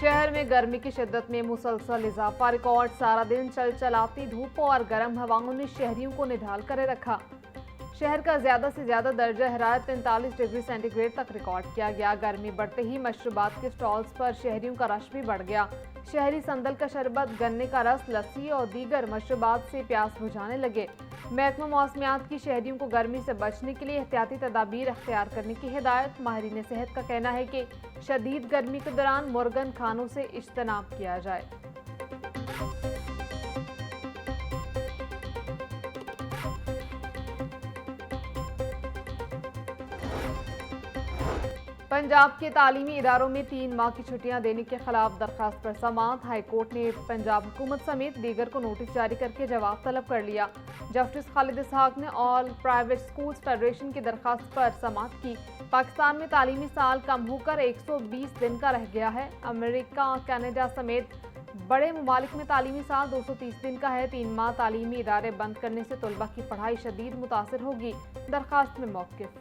शहर में गर्मी की शिद्दत में मुसलसल इजाफा, रिकॉर्ड सारा दिन चलचलाती धूप और गर्म हवाओं ने शहरियों को निढाल कर रखा। शहर का ज्यादा से ज्यादा दर्जा हरारत 43 डिग्री सेंटीग्रेड तक रिकॉर्ड किया गया। गर्मी बढ़ते ही मशरूबात के स्टॉल्स पर शहरियों का रश भी बढ़ गया। शहरी संदल का शरबत, गन्ने का रस, लस्सी और दीगर मशरूबात से प्यास बुझाने लगे। महकमा मौसमियात की शहरियों को गर्मी से बचने के लिए एहतियाती तदाबीर अख्तियार करने की हिदायत। माहिरीन सेहत का कहना है कि शदीद गर्मी के दौरान मुर्गन खानों से इज्तनाब किया जाए। पंजाब के तालीमी इदारों में 3 माह की छुट्टियां देने के खिलाफ दरखास्त पर समाअत। हाईकोर्ट ने पंजाब हुकूमत समेत दीगर को नोटिस जारी करके जवाब तलब कर लिया। जस्टिस खालिद इसहाक ने ऑल प्राइवेट स्कूल्स फेडरेशन की दरखास्त पर समाअत की। पाकिस्तान में तालीमी साल कम होकर 120 दिन का रह गया है। अमेरिका, कनाडा समेत बड़े ममालिक में तालीमी साल 230 दिन का है। 3 माह तालीमी इदारे बंद करने से तलबा की पढ़ाई शदीद मुतासर होगी। दरखास्त में मौक़िफ़।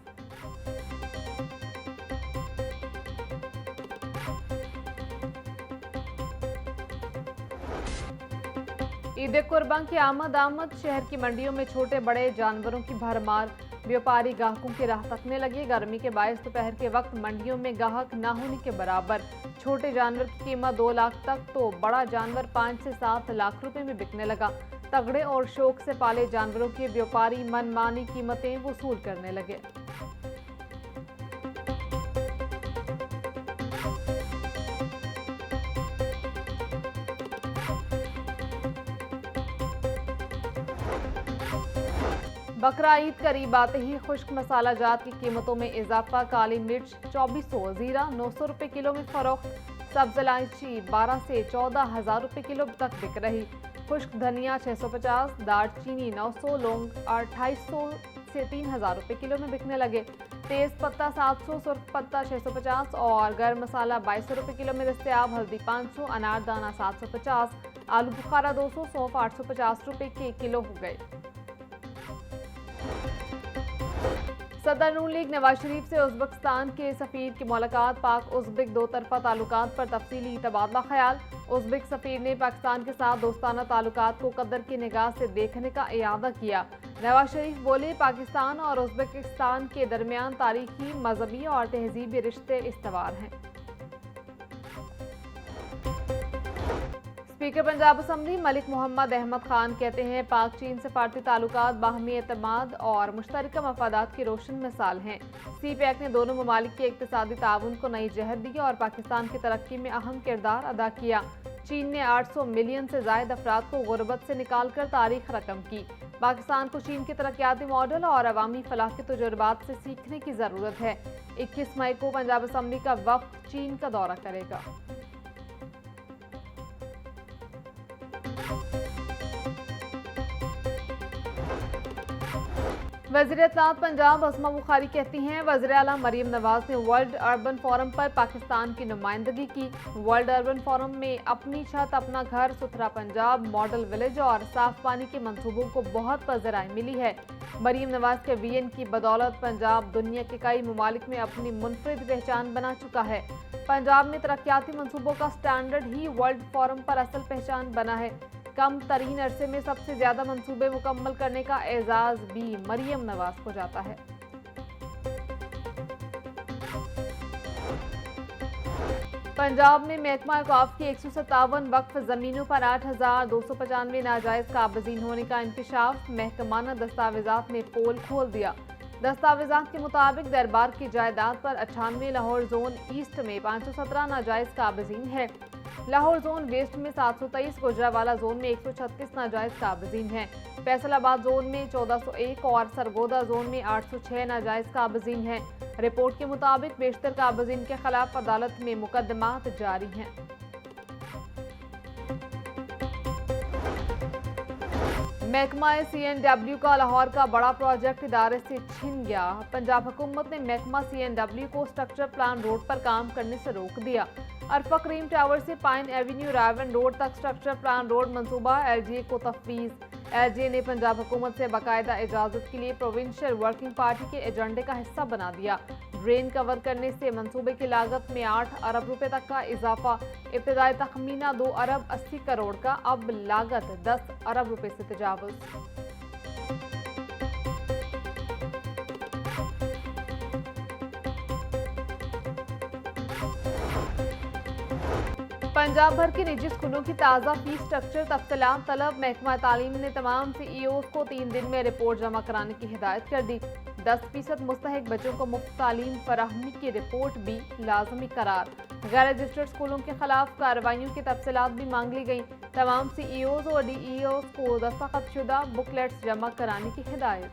ईद कुर्बान की आमद शहर की मंडियों में छोटे बड़े जानवरों की भरमार। व्यापारी ग्राहकों की राह तकने लगे। गर्मी के बायस दोपहर के वक्त मंडियों में ग्राहक न होने के बराबर। छोटे जानवर की कीमत 2 लाख तक तो बड़ा जानवर 5 से 7 लाख रुपए में बिकने लगा। तगड़े और शौक से पाले जानवरों के व्यापारी मनमानी कीमतें वसूल करने लगे। बकरा ईद करीब आते ही खुश्क मसाला जात की कीमतों में इजाफा। काली मिर्च 2400, जीरा 900 रुपये किलो में फरोख्त। सब्ज इलायची 12 से 14,000 रुपये किलो तक बिक रही। खुश्क धनिया 650, दालचीनी 900, लौंग 2800 से 3,000 रुपये किलो में बिकने लगे। तेज पत्ता 700, सुर्ख पत्ता 650 और गर्म मसाला 2200 रुपये किलो में दस्तयाब। हल्दी 500, अनारदाना 750, आलू बुखारा 200, सौंफ 850 रुपये के किलो हो गए। सदर नून लीग नवाज शरीफ से उज़्बेकिस्तान के सफीर की मुलाकात। पाक उज़्बेक दो तरफा ताल्लुकात पर तफसीली तबादला ख्याल। उज़्बेक सफीर ने पाकिस्तान के साथ दोस्ताना ताल्लुकात को कदर की निगाह से देखने का इरादा किया। नवाज शरीफ बोले, पाकिस्तान और उज़्बेकिस्तान के दरमियान तारीखी, मजहबी और तहजीबी रिश्ते इस्तवार हैं। स्पीकर पंजाब असम्बली मलिक मोहम्मद अहमद खान कहते हैं, पाक चीन सफारती ताल्लुकात बाहमी एतमाद और मुश्तरका मफादात की रोशन मिसाल हैं। CPEC ने दोनों ममालिक के इक़्तिसादी ताउन को नई जहर दी और पाकिस्तान की तरक्की में अहम किरदार अदा किया। चीन ने 800 मिलियन से ज़ायद अफराद को गुर्बत से निकाल कर तारीख रकम की। पाकिस्तान को चीन के तरक्याती मॉडल और अवामी फलाह के तजुर्बात से सीखने की ज़रूरत है। 21 मई को पंजाब असम्बली का वफ़द चीन का दौरा करेगा। वज़ीर-ए-इत्तलात पंजाब अस्मा बुखारी कहती हैं, वज़ीर आला मरीम नवाज ने वर्ल्ड अर्बन फोरम पर पाकिस्तान की नुमाइंदगी की। वर्ल्ड अर्बन फोरम में अपनी छत अपना घर, सुथरा पंजाब, मॉडल विलेज और साफ पानी के मंसूबों को बहुत पज़राई मिली है। मरीम नवाज के VN की बदौलत पंजाब दुनिया के कई ममालिक में अपनी मुनफरिद पहचान बना चुका है। पंजाब में तरक्याती मंसूबों का स्टैंडर्ड ही वर्ल्ड फोरम पर असल पहचान बना है। कम तरीन अरसे में सबसे ज्यादा मंसूबे मुकम्मल करने का एजाज भी मरियम नवाज को जाता है। पंजाब में महकमा औकाफ की 157 वक्फ जमीनों पर 8,295 नाजायज काबजीन होने का इंकशाफ। महकमाना दस्तावेजात ने पोल खोल दिया। दस्तावेजात के मुताबिक दरबार की जायदाद पर 98, लाहौर जोन ईस्ट में 517 नाजायज काबजीन है। लाहौर जोन वेस्ट में 723, गुजरावाला जोन में 136 नाजायज काबजीन हैं। फैसलाबाद जोन में 1401 और सरगोदा जोन में 806 नाजायज काबजीन हैं। रिपोर्ट के मुताबिक बेशतर काबजीन के खिलाफ अदालत में मुकदमात जारी हैं। महकमा CNW का लाहौर का बड़ा प्रोजेक्ट इदारे से छिन गया। पंजाब हुकूमत ने महकमा CNW को स्ट्रक्चर प्लान रोड पर काम करने से रोक दिया। अरफा क्रीम टावर से पाइन एवेन्यू रावन रोड तक स्ट्रक्चर प्लान रोड मंसूबा LGA को तफवीज़। LGA ने पंजाब हुकूमत से बाकायदा इजाज़त के लिए प्रोविंशियल वर्किंग पार्टी के एजेंडे का हिस्सा बना दिया। ड्रेन कवर करने से मंसूबे की लागत में 8 अरब रुपए तक का इजाफा। इब्तदाई तखमीना 2 अरब 80 करोड़ का, अब लागत 10 अरब रुपए से तजावुज। पंजाब भर के निजी स्कूलों की ताज़ा फीस स्ट्रक्चर तफसीलात तलब। महकमा तालीम ने तमाम CEOs को 3 दिन में रिपोर्ट जमा कराने की हिदायत कर दी। 10% मुस्तहिक बच्चों को मुफ्त तालीम फराहमी की रिपोर्ट भी लाजमी करार। गैर रजिस्टर्ड स्कूलों के खिलाफ कार्रवाइयों की तफसीलात भी मांग ली गई। तमाम CEOs और DEOs को दस्तखतशुदा बुकलेट्स जमा कराने की हिदायत।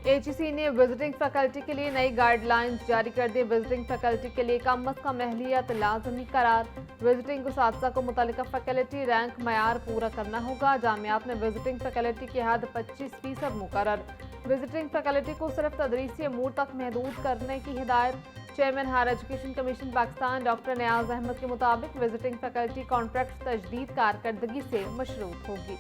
HEC ने विजिटिंग फैकल्टी के लिए नई गाइडलाइंस जारी कर दी। विजिटिंग फैकल्टी के लिए कम अज कम अहलियत लाजमी करार। विजिटिंग उसातिज़ा को मुतल्लिका फैकल्टी रैंक मयार पूरा करना होगा। जामियात में विजिटिंग फैकल्टी की हद 25% मुकर्रर। विजिटिंग फैकल्टी को सिर्फ तदरीसी अमूर तक महदूद करने की हिदायत। Chairman Higher Education Commission Pakistan doctor Niaz Ahmed के मुताबिक विजिटिंग फैकल्टी कॉन्ट्रैक्ट तजदीद कारकर्दगी से मशरूत होगी।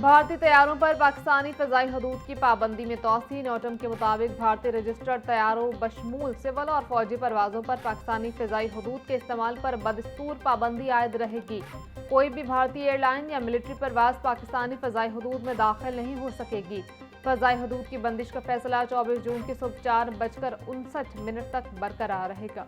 भारतीय तैयारों पर पाकिस्तानी फ़ज़ाई हदूद की पाबंदी में तौसी। नोटम के मुताबिक भारतीय रजिस्टर्ड तैयारों बशमूल सिविल और फौजी परवाज़ों पर पाकिस्तानी फ़ज़ाई हदूद के इस्तेमाल पर बदस्तूर पाबंदी आयद रहेगी। कोई भी भारतीय एयरलाइन या मिलिट्री परवाज़ पाकिस्तानी फ़ज़ाई हदूद में दाखिल नहीं हो सकेगी। फ़ज़ाई हदूद की बंदिश का फैसला 24 जून की सुबह 4:59 तक बरकरार रहेगा।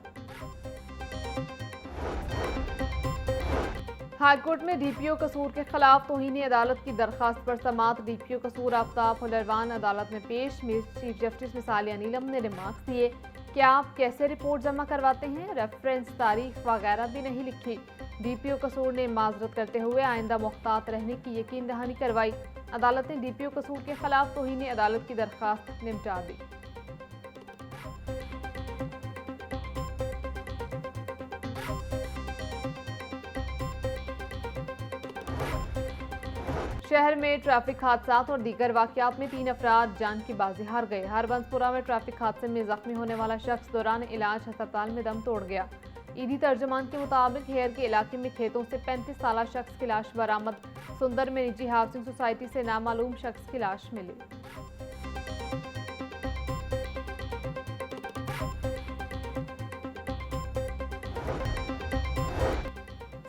हाईकोर्ट में DPO कसूर के खिलाफ तौहीन अदालत की दरखास्त पर समात। DPO कसूर आफ्ताब फुलरवान अदालत में पेश। चीफ जस्टिस मिसालिया नीलम ने रिमार्क्स दिए कि आप कैसे रिपोर्ट जमा करवाते हैं, रेफरेंस, तारीख वगैरह भी नहीं लिखी। DPO कसूर ने माजरत करते हुए आइंदा मुख्तात रहने की यकीन दहानी करवाई। अदालत ने DPO कसूर के खिलाफ तौहीन अदालत की दरखास्त निपटा दी। शहर में ट्रैफिक हादसात और दीगर वाकयात में 3 अफराद जान की बाजी हार गए। हरबंसपुरा में ट्रैफिक हादसे में जख्मी होने वाला शख्स दौरान इलाज अस्पताल में दम तोड़ गया। ईदी तर्जमान के मुताबिक हेयर के इलाके में खेतों से 35 साला शख्स की लाश बरामद। सुंदर में निजी हाउसिंग सोसाइटी से नामालूम शख्स की लाश मिली।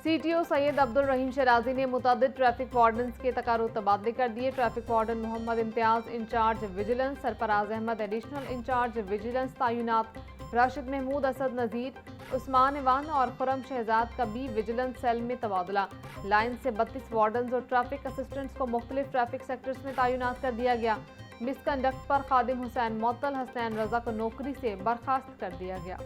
CTO सैयद अब्दुल रहीम शराजी ने मुतअद्दिद ट्रैफिक वार्डन्स के तकारुर तबादले कर दिए। Traffic warden Mohammad Imtiaz incharge vigilance, Sarfaraz Ahmad additional incharge vigilance तैनात, राशिद महमूद असद नज़ीर, उस्मान इवान और खुरम शहजाद का भी विजिलेंस सेल में तबादला। लाइन से 32 वार्डन्स और ट्रैफिक असिस्टेंट्स को मुख्तलिफ ट्रैफिक सेक्टर्स में तैनात कर दिया गया। मिसकंडक्ट पर खादिम हुसैन मोतल हसनैन रजा को नौकरी से बर्खास्त कर दिया गया।